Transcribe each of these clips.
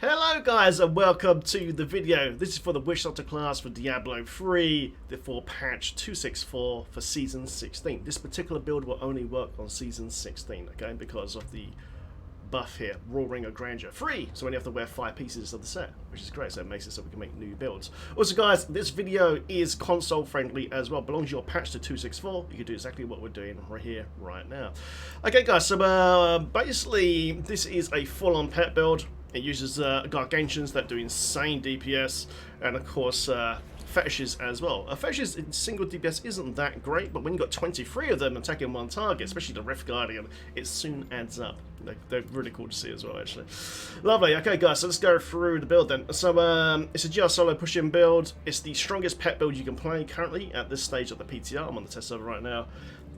Hello guys and welcome to the video. This is for the Wish Doctor class for Diablo 3, for patch 264 for Season 16. This particular build will only work on Season 16, okay, because of the buff here, Roaring of Grandeur. Free! So we only have to wear 5 pieces of the set, which is great, so it makes it so we can make new builds. Also guys, this video is console friendly as well. Belongs to your patch to 264. You can do exactly what we're doing right here, right now. Okay guys, so basically this is a full-on pet build. It uses Gargantuans that do insane DPS, and of course fetishes as well. Fetishes in single DPS isn't that great, but when you've got 23 of them attacking one target, especially the Rift Guardian, it soon adds up. They're really cool to see as well, actually. Lovely. Okay, guys, so let's go through the build then. So it's a GR solo push-in build. It's the strongest pet build you can play currently at this stage of the PTR. I'm on the test server right now.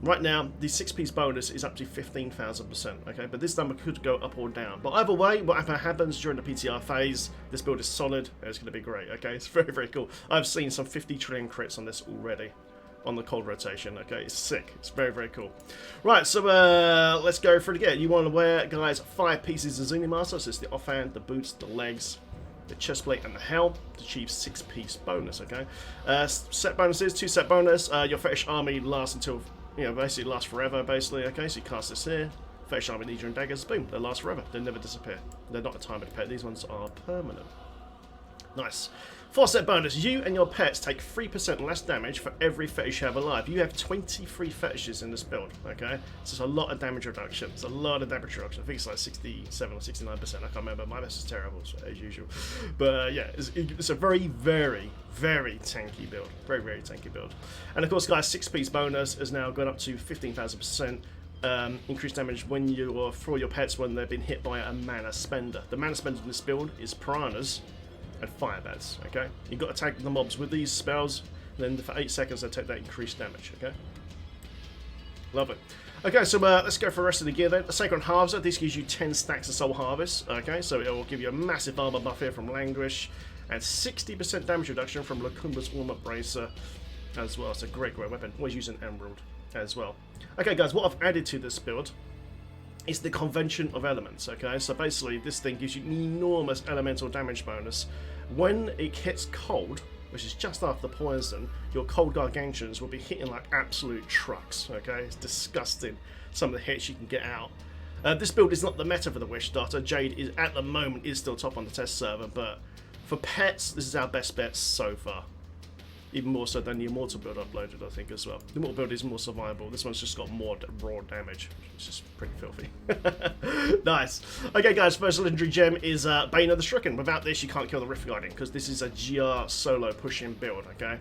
Right now, the 6-piece bonus is up to 15,000%, okay? But this number could go up or down. But either way, whatever happens during the PTR phase, this build is solid, and it's going to be great, okay? It's very, very cool. I've seen some 50 trillion crits on this already, on the cold rotation, okay? It's sick. It's very, very cool. Right, so let's go for it again. You want to wear, guys, 5 pieces of Zunimassa, so it's the offhand, the boots, the legs, the chest plate, and the helm to achieve 6-piece bonus, okay? Set bonuses, 2 set bonus. Your fetish army lasts until... basically lasts forever, basically, okay? So you cast this here, Fetish Army, Legion, and Daggers, boom, they last forever. They never disappear. They're not a timed pet, these ones are permanent. Nice. 4 set bonus, you and your pets take 3% less damage for every fetish you have alive. You have 23 fetishes in this build, okay? So it's a lot of damage reduction. It's a lot of damage reduction. I think it's like 67 or 69%, I can't remember. My best is terrible, as usual. But yeah, it's a very, very, very tanky build. Very, very tanky build. And of course, guys, 6-piece bonus is now going up to 15,000%. Increased damage when you throw your pets when they've been hit by a mana spender. The mana spender in this build is piranhas and fire bats, okay? You've got to attack the mobs with these spells, then for 8 seconds they take that increased damage, okay? Lovely. Okay, so let's go for the rest of the gear then. The Sacred Harvester, this gives you 10 stacks of Soul Harvest, okay? So it will give you a massive armor buff here from Languish, and 60% damage reduction from Lacumba's Warm-Up Bracer as well. It's a great, great weapon. Always use an Emerald as well. Okay, guys, what I've added to this build is the Convention of Elements, okay? So basically, this thing gives you an enormous elemental damage bonus. When it hits cold, which is just after poison, your cold Gargantuans will be hitting like absolute trucks, okay? It's disgusting, some of the hits you can get out. This build is not the meta for the Wish Doctor. Jade is, at the moment, is still top on the test server, but for pets, this is our best bet so far. Even more so than the Immortal build uploaded, I think, as well. The Immortal build is more survivable. This one's just got more raw damage, which is pretty filthy. Nice. Okay, guys, first legendary gem is Bane of the Stricken. Without this, you can't kill the Rift Guardian, because this is a GR solo push-in build, okay?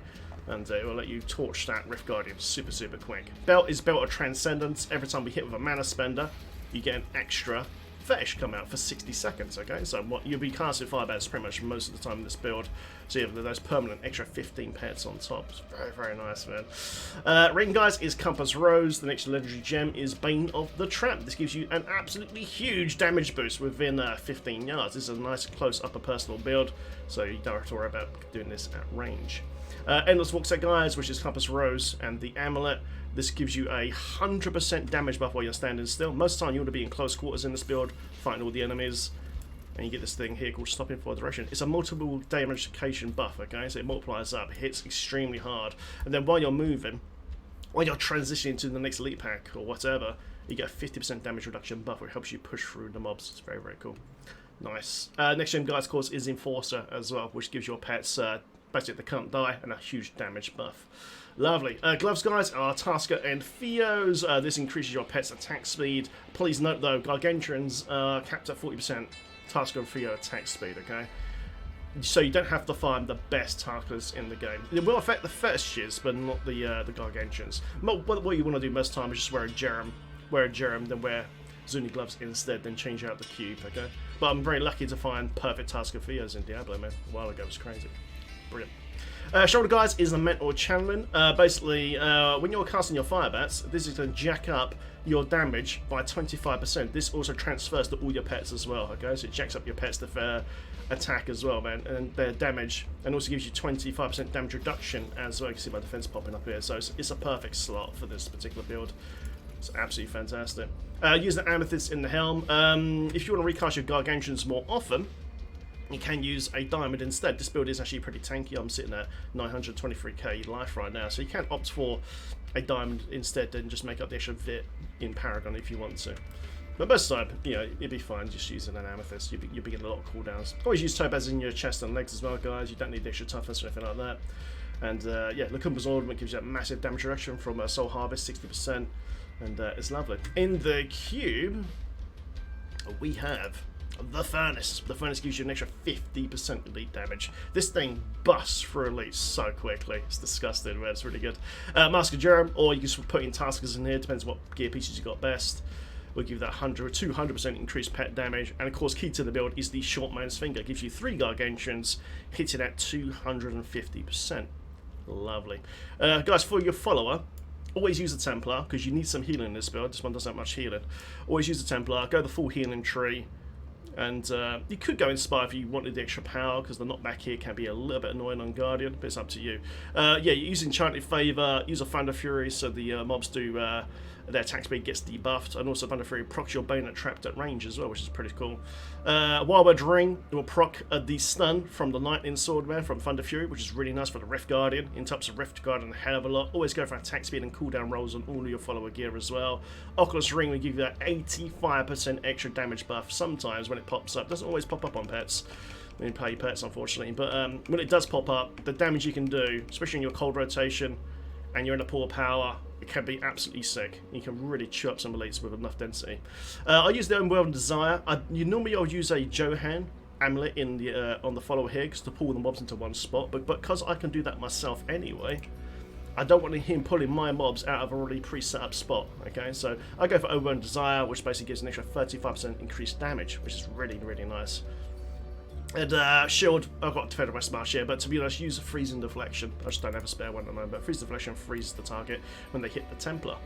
And it will let you torch that Rift Guardian super, super quick. Belt is Belt of Transcendence. Every time we hit with a mana spender, you get an extra fetish come out for 60 seconds, okay? So what you'll be casting firebats pretty much most of the time in this build. So you have those permanent extra 15 pets on top. It's very, very nice, man. Ring, guys, is Compass Rose. The next legendary gem is Bane of the Trap. This gives you an absolutely huge damage boost within 15 yards. This is a nice close upper personal build, so you don't have to worry about doing this at range. Endless Walk Set, guys, which is Compass Rose and the Amulet. This gives you a 100% damage buff while you're standing still. Most of the time you want to be in close quarters in this build, fighting all the enemies. And you get this thing here called Stopping for Duration. It's a multiple damagecation buff, okay? So it multiplies up, it hits extremely hard. And then while you're moving, while you're transitioning to the next elite pack or whatever, you get a 50% damage reduction buff, which helps you push through the mobs. It's very, very cool. Nice. Next gem, guys, of course, is Enforcer as well, which gives your pets basically they can't die and a huge damage buff. Lovely. Gloves, guys, are Tasker and Theos. This increases your pet's attack speed. Please note, though, Gargantuans are capped at 40% Tasker and Theo attack speed, okay? So you don't have to find the best Tarkers in the game. It will affect the fetishes, but not the Gargantuans. What you want to do most of the time is just wear a Jerem, then wear Zuni gloves instead, then change out the cube, okay? But I'm very lucky to find perfect Tasker Theos in Diablo, man. A while ago, it was crazy. Brilliant. Shoulder, guys, is the Mentor Channeling. Basically, when you're casting your firebats, this is going to jack up your damage by 25%. This also transfers to all your pets as well, okay? So it jacks up your pets to attack as well, man, and their damage, and also gives you 25% damage reduction as well. You can see my defense popping up here, so it's a perfect slot for this particular build. It's absolutely fantastic. Use the Amethyst in the helm. If you want to recast your Gargantuans more often, you can use a diamond instead. This build is actually pretty tanky. I'm sitting at 923k life right now, so you can opt for a diamond instead and just make up the extra bit in Paragon if you want to. But most of the time, you know, you'd be fine just using an amethyst. You'll be getting a lot of cooldowns. Always use topaz in your chest and legs as well, guys. You don't need the extra toughness or anything like that. And yeah, Lacumba's Ornament gives you that massive damage reduction from Soul Harvest, 60%, and it's lovely. In the cube, we have the Furnace. The Furnace gives you an extra 50% elite damage. This thing busts through elite so quickly. It's disgusting, man. It's really good. Mask of Jerem, or you can just put in Taskers in here. Depends what gear pieces you got best. We'll give that 200% increased pet damage. And of course, key to the build is the Short Man's Finger. It gives you 3 Gargantuans, hitting at 250%. Lovely. Guys, for your follower, always use the Templar, because you need some healing in this build. This one doesn't have much healing. Always use the Templar, go the full healing tree. And you could go Inspire if you wanted the extra power, because the knockback here can be a little bit annoying on Guardian, but it's up to you. Yeah, you use Enchanted Favour, use a Thunder Fury, so the mobs do, their attack speed gets debuffed, and also Thunder Fury procs your Bayonet trapped at range as well, which is pretty cool. Wildwood Ring will proc the stun from the Lightning Sword there from Thunder Fury, which is really nice for the Rift Guardian. Interrupts the Rift Guardian a hell of a lot. Always go for attack speed and cooldown rolls on all of your follower gear as well. Oculus Ring will give you that 85% extra damage buff sometimes when it pops up. Doesn't always pop up on pets. When you play pets, unfortunately, but when it does pop up, the damage you can do, especially in your cold rotation and you're in a poor power, it can be absolutely sick. You can really chew up some elites with enough density. I use the Unwhelmed Desire. Normally I'll use a Johan amulet in the on the follower here to pull the mobs into one spot, but because I can do that myself anyway, I don't want him pulling my mobs out of a already pre-set up spot. Okay, so I go for Unwhelmed Desire, which basically gives an extra 35% increased damage, which is really, really nice. And shield, I've got Defender by Smash here, but to be honest, use a Freezing Deflection. I just don't have a spare one at the moment, but Freezing Deflection freezes the target when they hit the Templar.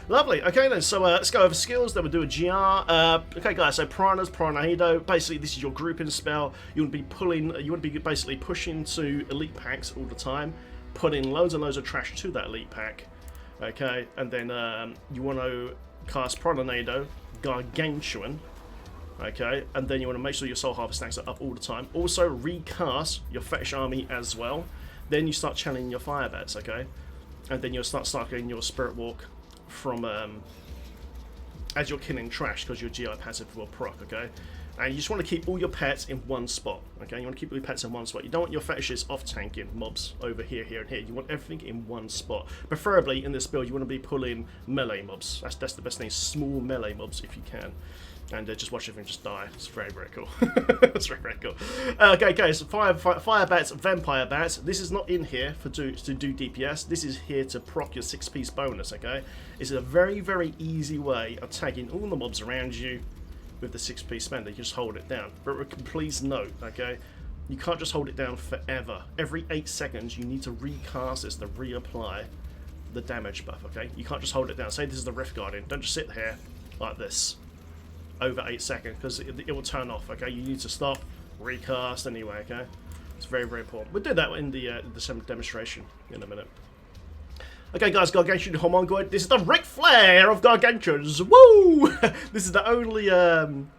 Lovely, okay then, so let's go over skills, then we'll do a GR. Okay guys, so Piranhas, Piranhado, basically this is your grouping spell. You want to be basically pushing to elite packs all the time, putting loads and loads of trash to that elite pack. Okay, and then you want to cast Piranhado, Gargantuan. Okay, and then you want to make sure your Soul Harvest stacks are up all the time. Also, recast your Fetish Army as well. Then you start channeling your Fire Bats, okay? And then you'll start cycling your Spirit Walk from as you're killing trash, because your GI passive will proc, okay? And you just want to keep all your pets in one spot, okay? You want to keep all your pets in one spot. You don't want your fetishes off-tanking mobs over here, here, and here. You want everything in one spot. Preferably, in this build, you want to be pulling melee mobs. That's the best thing, small melee mobs if you can. And just watch everything just die. It's very, very cool. It's very, very cool. Okay, so fire bats, vampire bats. This is not in here to do DPS. This is here to proc your 6-piece bonus, okay? It's a very, very easy way of tagging all the mobs around you with the 6-piece spender. You just hold it down. But please note, okay, you can't just hold it down forever. Every 8 seconds, you need to recast this to reapply the damage buff, okay? You can't just hold it down. Say this is the Rift Guardian. Don't just sit here like this over 8 seconds, because it will turn off, okay? You need to stop, recast anyway, okay? It's very, very important. We'll do that in the demonstration in a minute. Okay, guys, Gargantuan Homungoid. This is the Ric Flair of Gargantuans. Woo! This is the only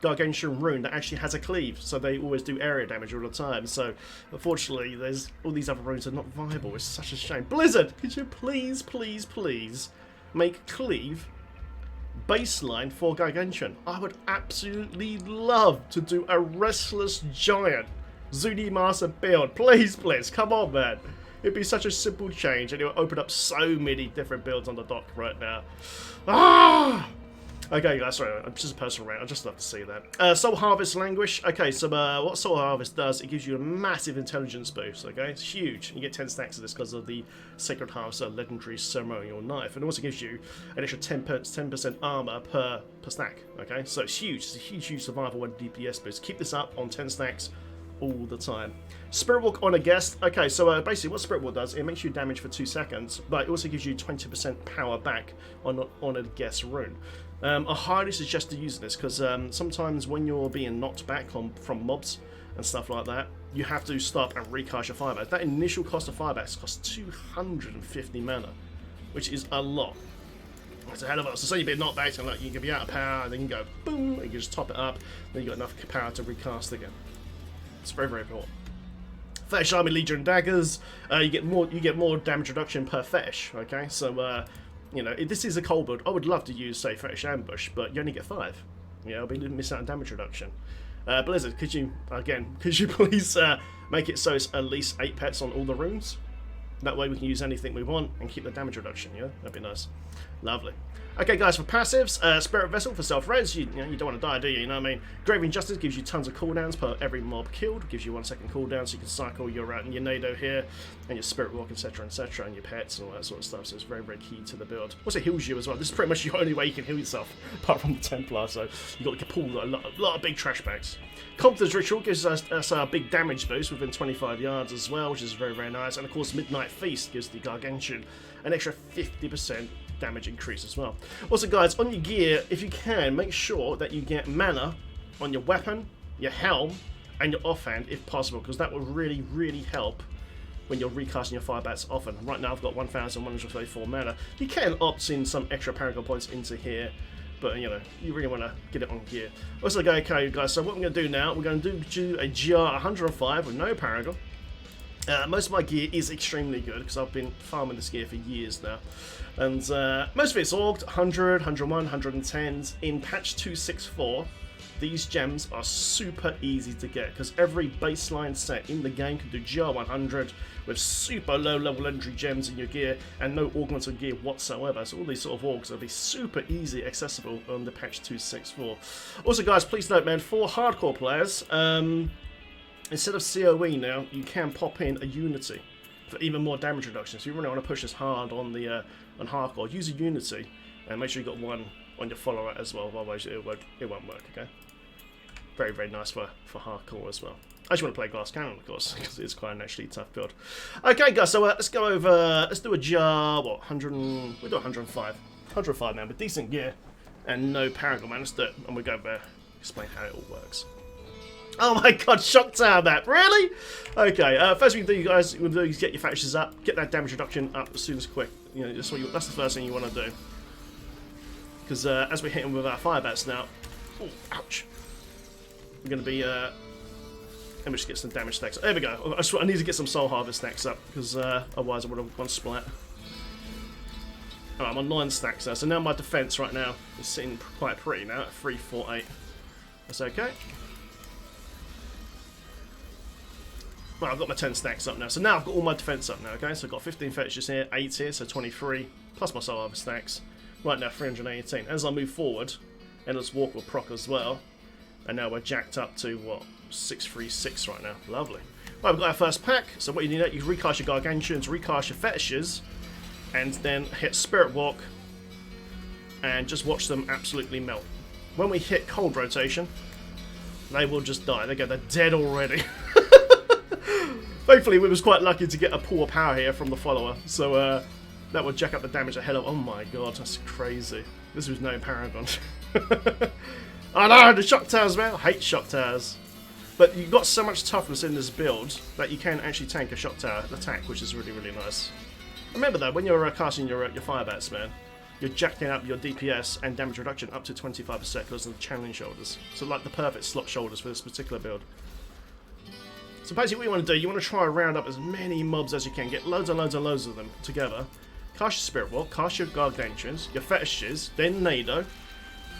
Gargantuan rune that actually has a cleave, so they always do area damage all the time. So, unfortunately, there's all these other runes are not viable. It's such a shame. Blizzard, could you please, please, please make cleave baseline for Gargantuan? I would absolutely love to do a Restless Giant Zunimassa build. Please, please, come on, man. It'd be such a simple change, and it would open up so many different builds on the dock right now. Ah! Okay, guys, sorry, I'm just a personal rant. I'd just love to see that. Soul Harvest Languish. Okay, so what Soul Harvest does, it gives you a massive intelligence boost, okay? It's huge. You get 10 stacks of this because of the Sacred Harvester legendary ceremonial knife. And it also gives you an extra 10% armor per stack, okay? So it's huge. It's a huge, huge survival and DPS boost. Keep this up on 10 stacks all the time. Spirit Walk on a guest. Okay, so basically what Spirit Walk does, it makes you damage for 2 seconds, but it also gives you 20% power back on a guest rune. I highly suggest to use this, because sometimes when you're being knocked back from mobs and stuff like that, you have to stop and recast your firebats. That initial cost of firebats costs 250 mana, which is a lot. It's a hell of a lot. So say you've been knocked back and like, you can be out of power, then you can go boom, and you can just top it up, then you got enough power to recast again. It's very, very important. Fetish Army Legion daggers, you get more damage reduction per fetish. Okay, so you know, this is a cold build. I would love to use, say, Fetish Ambush, but you only get 5. Yeah, I'll be missing out on damage reduction. Blizzard, could you please make it so it's at least 8 pets on all the rooms? That way we can use anything we want and keep the damage reduction, yeah? That'd be nice. Lovely. Okay, guys, for passives, Spirit Vessel for self-res, you don't want to die, do you? You know what I mean? Grave Injustice gives you tons of cooldowns per every mob killed, gives you 1 second cooldown, so you can cycle your NATO here, and your Spirit Walk, etc., and your pets and all that sort of stuff, so it's very, very key to the build. Also heals you as well. This is pretty much the only way you can heal yourself, apart from the Templar, so you've got to pull a lot of big trash bags. Compton's Ritual gives us a big damage boost within 25 yards as well, which is very, very nice, and of course Midnight Feast gives the Gargantuan an extra 50% damage increase as well. Also, guys, on your gear, if you can, make sure that you get mana on your weapon, your helm, and your offhand if possible, because that will really, really help when you're recasting your firebats often. Right now, I've got 1,134 mana. You can opt in some extra Paragon points into here, but you know, you really want to get it on gear. Also, okay, guys, so what we're going to do now, we're going to do a GR 105 with no Paragon. Most of my gear is extremely good because I've been farming this gear for years now. And most of it's orged, 100, 101, 110s. In patch 264, these gems are super easy to get because every baseline set in the game can do GR 100 with super low level entry gems in your gear and no augmented gear whatsoever. So all these sort of orgs will be super easy accessible on the patch 264. Also, guys, please note, man, for hardcore players, instead of CoE now, you can pop in a Unity for even more damage reduction. So you really want to push this hard on the on hardcore. Use a Unity and make sure you got one on your follower as well. Otherwise, it won't work. Okay. Very, very nice for hardcore as well. I just want to play Glass Cannon, of course, because it's quite an actually tough build. Okay, guys. So let's go over. Let's do a jar. What 100? We'll do 105. 105 man, with decent gear and no Paragon, man. Let's do it, and we'll go over explain how it all works. Oh my god, Shock Tower map, really? Okay, first thing you guys will do is get your factions up, get that damage reduction up as soon as quick. You know, that's the first thing you want to do. Because as we're hitting with our firebats now, ooh, ouch, we're going to be, let me just get some damage stacks. There we go. I need to get some Soul Harvest stacks up, because otherwise I would have gone splat. Alright, I'm on 9 stacks now, so now my defense right now is sitting quite pretty now at 348. That's okay. Well, I've got my 10 stacks up now, so now I've got all my defense up now, okay? So I've got 15 fetishes here, 8 here, so 23, plus my Soul Harvest stacks. Right now, 318. As I move forward, Endless Walk will proc as well, and now we're jacked up to, what, 636 right now. Lovely. Right, we've got our first pack, so what you need, you can recast your Gargantuans, recast your fetishes, and then hit Spirit Walk, and just watch them absolutely melt. When we hit Cold Rotation, they will just die. They're dead already. Thankfully, we was quite lucky to get a pool of power here from the follower, so that would jack up the damage ahead of. Oh my god, that's crazy. This was no Paragon. Oh no, the Shock Towers, man. I hate Shock Towers. But you've got so much toughness in this build that you can actually tank a Shock Tower attack, which is really, really nice. Remember though, when you're casting your firebats, man, you're jacking up your DPS and damage reduction up to 25% because of the channeling shoulders. So like the perfect slot shoulders for this particular build. So basically what you want to do, you want to try and round up as many mobs as you can. Get loads and loads and loads of them together. Cast your Spirit Walk, cast your Gargantuans, your Fetishes, then Nado,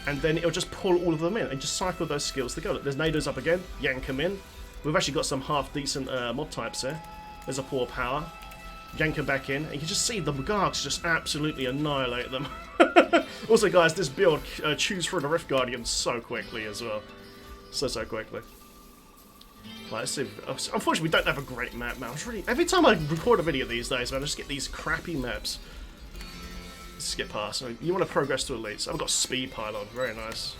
and then it'll just pull all of them in and just cycle those skills together. There's Nados up again, yank them in. We've actually got some half-decent mob types here. There's a poor power. Yank them back in, and you can just see the Gargs just absolutely annihilate them. Also guys, this build chews through the Rift Guardian so quickly as well. So quickly. Right, let's see. Unfortunately, we don't have a great map now. Every time I record a video these days, man, I just get these crappy maps. Let's skip past. You want to progress to elites. I've got Speed Pylon. Very nice.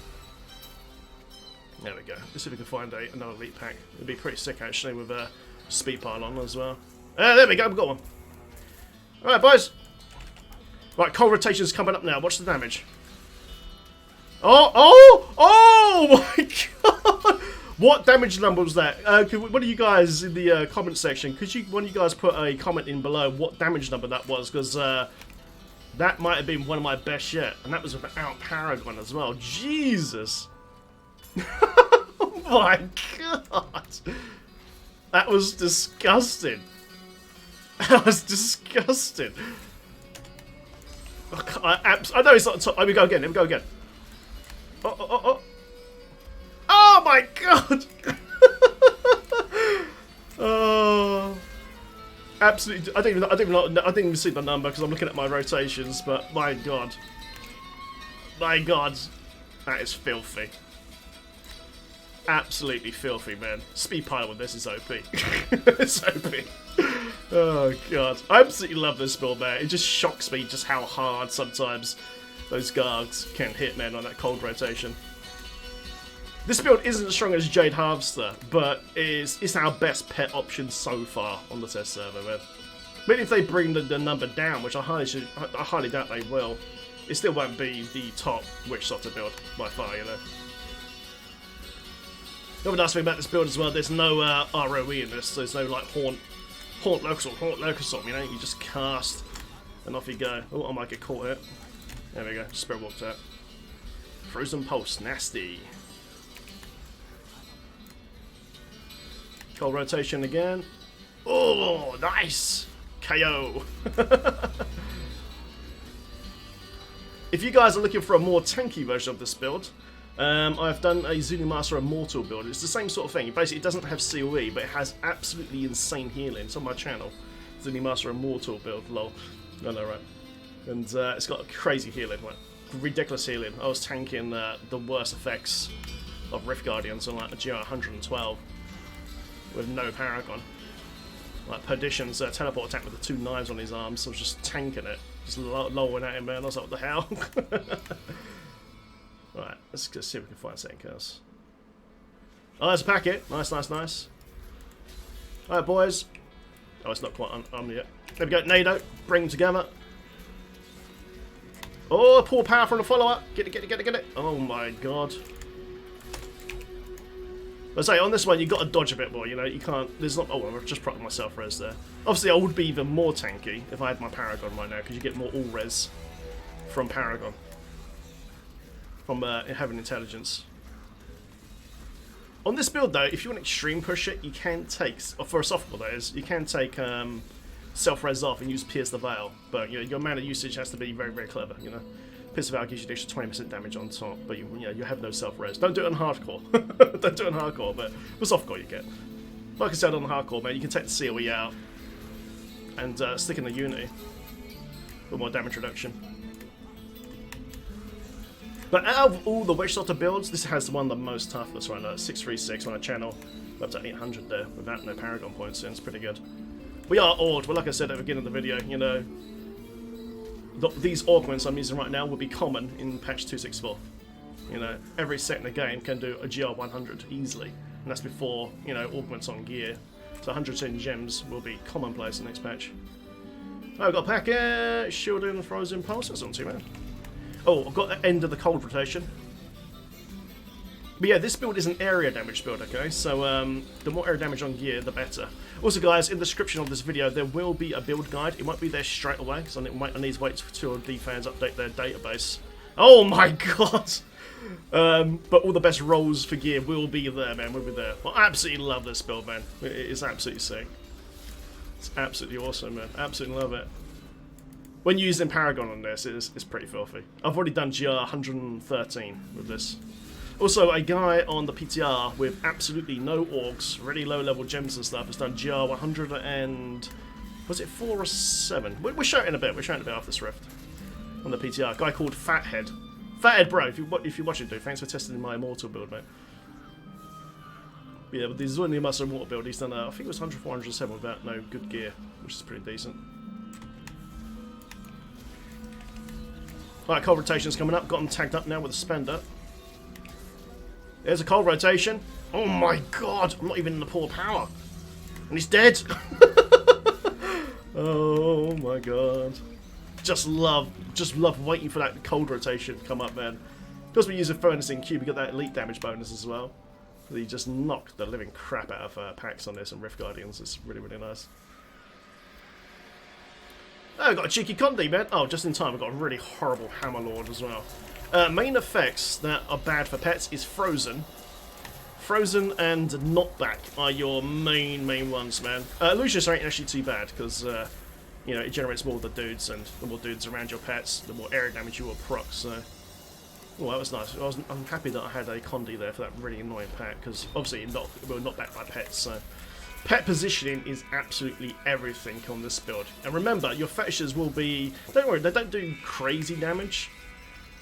There we go. Let's see if we can find another elite pack. It'd be pretty sick, actually, with Speed Pylon as well. There we go. We've got one. Alright, boys. Right, Cold Rotation's coming up now. Watch the damage. Oh my god! What damage number was that? One of you guys in the comment section, one of you guys put a comment in below what damage number that was? Because that might have been one of my best yet. And that was without Paragon as well. Jesus! Oh my god! That was disgusting. That was disgusting. I know it's not top. Here we go again. Here we go again. Oh. Oh my god. Oh. Absolutely. I didn't even see the number because I'm looking at my rotations, but my god. My god. That is filthy. Absolutely filthy, man. Speed pilot with this is OP. It's OP. Oh god. I absolutely love this build, man. It just shocks me just how hard sometimes those Gargs can hit, man, on that cold rotation. This build isn't as strong as Jade Harvester, but it's our best pet option so far on the test server, man. Maybe if they bring the number down, which I highly doubt they will, it still won't be the top Witch Doctor build by far, you know. The other nice thing about this build as well, there's no ROE in this, so there's no like Haunt Locus, you know, you just cast and off you go. Oh, I might get caught here. There we go, Spirit Walked out. Frozen Pulse, nasty. Cold rotation again. Oh, nice! KO. If you guys are looking for a more tanky version of this build, I've done a Zunimassa Immortal build. It's the same sort of thing. Basically, it doesn't have CoE, but it has absolutely insane healing. It's on my channel. Zunimassa Immortal build, lol. I know, right? And it's got crazy healing, like ridiculous healing. I was tanking the worst effects of Rift Guardians on like a GR 112 with no Paragon. Like Perdition's teleport attack with the 2 knives on his arms, so I was just tanking it. Just lowering at him, man. I was like, what the hell? Right, let's just see if we can find something else. Oh, there's a packet. Nice, nice, nice. Alright, boys. Oh, it's not quite on yet. There we go. NATO. Bring them together. Oh, poor power from the follower. Get it, get it, get it, get it. Oh my god. I say, on this one, you've got to dodge a bit more, you know, you can't, there's not, oh, I've just propped my self-res there. Obviously, I would be even more tanky if I had my Paragon right now, because you get more all-res from Paragon. From having intelligence. On this build, though, if you want to extreme push it, you can take, or for a softball that is, you can take self-res off and use Pierce the Veil, but you know, your mana usage has to be very, very clever, you know. Pierce the Veil gives you an extra 20% damage on top, but you have no self-res. Don't do it on hardcore. Don't do it on hardcore, but with softcore you get. Like I said on hardcore, man, you can take the CoE out and stick in the Unity for more damage reduction. But out of all the Witch Doctor builds, this has one of the most toughness right now. 636 on a channel, up to 800 there without no Paragon points in. It's pretty good. We are awed, but like I said at the beginning of the video, you know, these augments I'm using right now will be common in patch 264. You know, every set in the game can do a GR 100 easily, and that's before, you know, augments on gear. So 110 gems will be commonplace in the next patch. Oh, I've got a packet, shielding and frozen pulse. That's not too bad. Oh, I've got the end of the cold rotation. But yeah, this build is an area damage build, okay? So the more area damage on gear, the better. Also, guys, in the description of this video, there will be a build guide. It won't be there straight away, because I need to wait till the fans update their database. Oh my god! But all the best rolls for gear will be there, man. Will be there. Well, I absolutely love this build, man. It's absolutely sick. It's absolutely awesome, man. Absolutely love it. When using Paragon on this, it's pretty filthy. I've already done GR 113 with this. Also, a guy on the PTR with absolutely no orgs, really low-level gems and stuff, has done GR 100 and... was it 4 or 7? We're shouting a bit. We're shouting a bit off this Rift. On the PTR. A guy called Fathead. Fathead, bro, if you're watching, dude, thanks for testing my Immortal build, mate. But yeah, with the Zunimassa Immortal build, he's done, I think it was 100, 407 without no good gear, which is pretty decent. Alright, cold rotation's coming up. Got him tagged up now with a spender. There's a cold rotation. Oh my god, I'm not even in the poor power. And he's dead. Oh my god. Just love waiting for that cold rotation to come up, man. Because we use a furnace in cube, we got that elite damage bonus as well. He just knocked the living crap out of packs on this and Rift Guardians. It's really, really nice. Oh, we've got a cheeky Condi, man. Oh, just in time, we've got a really horrible Hammerlord as well. Main effects that are bad for pets is Frozen. Frozen and Knockback are your main ones, man. Lucius ain't actually too bad, because, you know, it generates more of the dudes, and the more dudes around your pets, the more area damage you will proc, so... Oh, that was nice. I'm happy that I had a Condi there for that really annoying pet, because obviously we're not backed by pets, so... Pet positioning is absolutely everything on this build. And remember, your fetishes will be... Don't worry, they don't do crazy damage.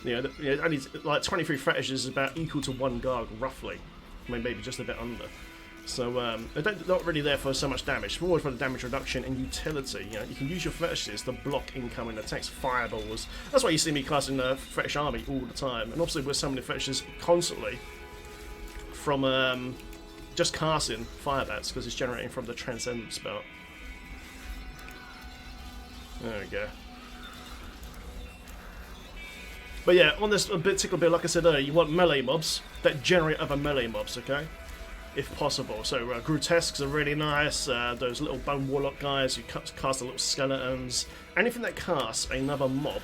You know, only like 23 fetishes is about equal to 1 Garg, roughly. I mean, maybe just a bit under. So they're not really there for so much damage, more for the damage reduction and utility. You know, you can use your fetishes to block incoming attacks, fireballs. That's why you see me casting the fetish army all the time. And obviously we're summoning fetishes constantly from just casting firebats, because it's generating from the Transcendence spell. There we go. But yeah, on this particular build, like I said earlier, you want melee mobs that generate other melee mobs, okay? If possible. So grotesques are really nice. Those little bone warlock guys who cast the little skeletons. Anything that casts another mob,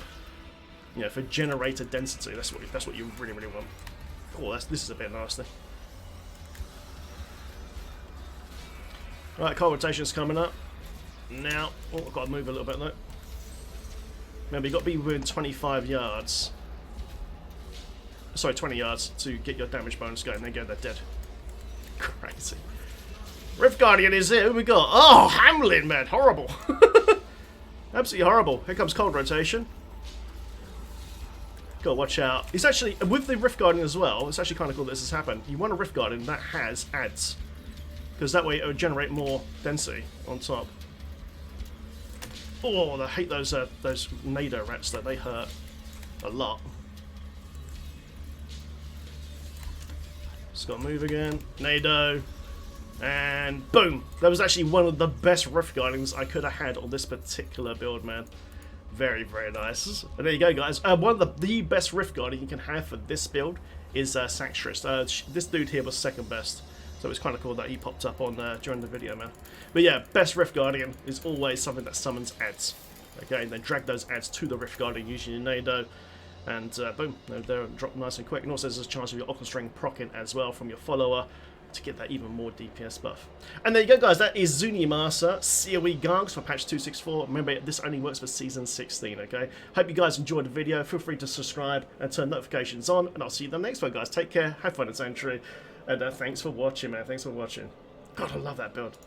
you know, for generator density. That's what you really want. Oh, this is a bit nasty. Right, coal rotation's coming up. Now, oh, I've got to move a little bit though. Remember, you've got to be within 25 yards. Sorry, 20 yards to get your damage bonus going. There you go, they're dead. Crazy. Rift Guardian is here. Who we got? Oh, Hamlin, man. Horrible. Absolutely horrible. Here comes cold rotation. Gotta watch out. It's actually, with the Rift Guardian as well, it's actually kind of cool that this has happened. You want a Rift Guardian that has adds. Because that way it would generate more density on top. Oh, I hate those Nado rats, that they hurt a lot. Just gotta move again. Nado. And boom! That was actually one of the best Rift Guardians I could have had on this particular build, man. Very, very nice. And there you go, guys. One of the best Rift Guardian you can have for this build is Saxtrist. This dude here was second best. So it's kind of cool that he popped up on during the video, man. But yeah, best Rift Guardian is always something that summons adds. Okay, and then drag those adds to the Rift Guardian using your Nado. And boom, they're dropped nice and quick. And also there's a chance of your Occult String proccing as well from your follower to get that even more DPS buff. And there you go, guys. That is Zunimassa CoE Gargs for patch 264. Remember, this only works for Season 16, okay? Hope you guys enjoyed the video. Feel free to subscribe and turn notifications on. And I'll see you in the next one, guys. Take care. Have fun in Sanctuary. And thanks for watching, man. Thanks for watching. God, I love that build.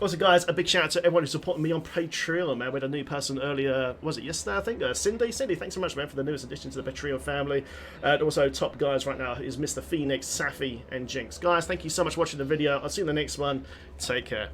Also, guys, a big shout out to everyone who's supporting me on Patreon, man. We had a new person earlier, was it yesterday, I think? Cindy, thanks so much, man, for the newest addition to the Patreon family. And also, top guys right now is Mr. Phoenix, Safi, and Jinx. Guys, thank you so much for watching the video. I'll see you in the next one. Take care.